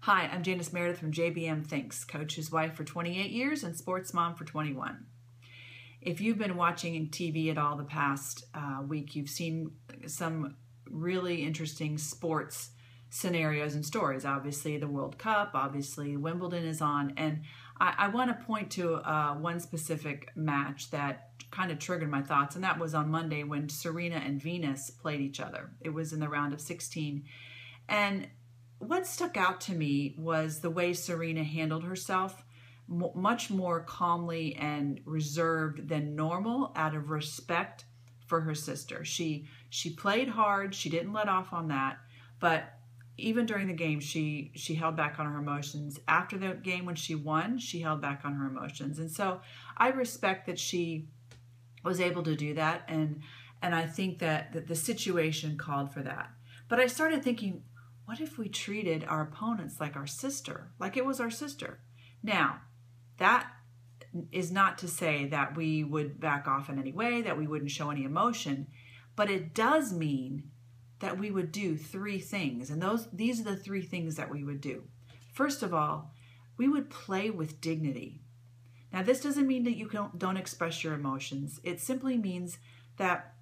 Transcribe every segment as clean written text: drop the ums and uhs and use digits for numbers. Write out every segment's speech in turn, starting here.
Hi, I'm Janis from JBMTHINKS, coach's wife for 28 years and sports mom for 21. If you've been watching TV at all the past week, you've seen some really interesting sports scenarios and stories. Obviously, the World Cup, obviously Wimbledon is on, and I want to point to one specific match that kind of triggered my thoughts, and that was on Monday when Serena and Venus played each other. It was in the round of 16, and what stuck out to me was the way Serena handled herself, much more calmly and reserved than normal, out of respect for her sister. She played hard. She didn't let off on that, but even during the game, she held back on her emotions. After the game, when she won, she held back on her emotions. And so I respect that she was able to do that, and I think that the situation called for that. But I started thinking, what if we treated our opponents like our sister, like it was our sister? Now, that is not to say that we would back off in any way, that we wouldn't show any emotion, but it does mean that we would do three things, and these are the three things that we would do. First of all, we would play with dignity. Now, this doesn't mean that you don't express your emotions. It simply means that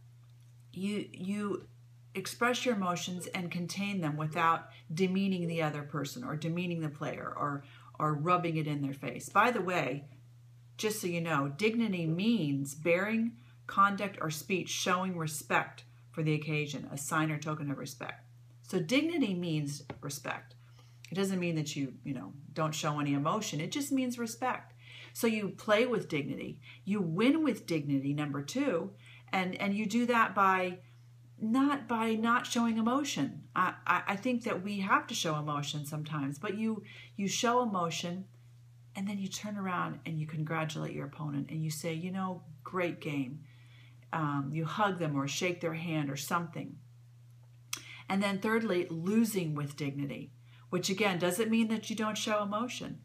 you express your emotions and contain them without demeaning the other person or demeaning the player or rubbing it in their face. By the way, just so you know, dignity means bearing conduct or speech showing respect for the occasion, a sign or token of respect. So dignity means respect. It doesn't mean that you don't show any emotion. It just means respect. So you play with dignity. You win with dignity, number two, and you do that by not showing emotion. I think that we have to show emotion sometimes, but you show emotion, and then you turn around and you congratulate your opponent and you say, great game. You hug them or shake their hand or something. And then thirdly, losing with dignity, which again doesn't mean that you don't show emotion.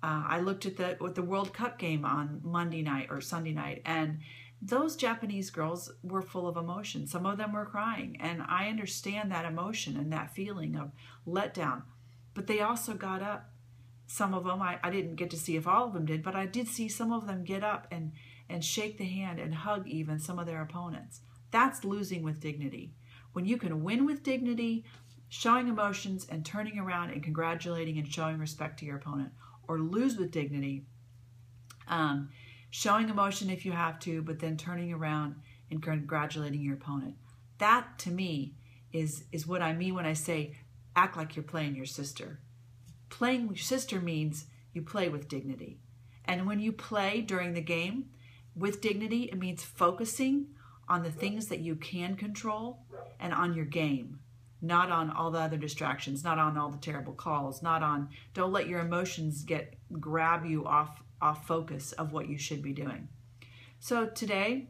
I looked at the World Cup game on Monday night or Sunday night, and those Japanese girls were full of emotion. Some of them were crying, and I understand that emotion and that feeling of letdown. But they also got up. Some of them, I didn't get to see if all of them did, but I did see some of them get up and shake the hand and hug even some of their opponents. That's losing with dignity. When you can win with dignity, showing emotions and turning around and congratulating and showing respect to your opponent, or lose with dignity, showing emotion if you have to, but then turning around and congratulating your opponent. That, to me, is what I mean when I say act like you're playing your sister. Playing with your sister means you play with dignity. And when you play during the game with dignity, it means focusing on the things that you can control and on your game, not on all the other distractions, not on all the terrible calls, don't let your emotions grab you off focus of what you should be doing. So today,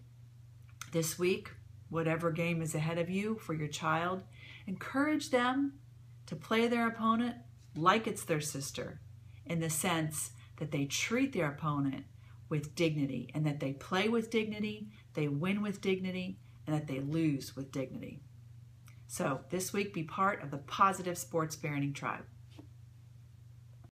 this week, whatever game is ahead of you for your child, encourage them to play their opponent like it's their sister, in the sense that they treat their opponent with dignity, and that they play with dignity, they win with dignity, and that they lose with dignity. So this week, be part of the positive sports parenting tribe.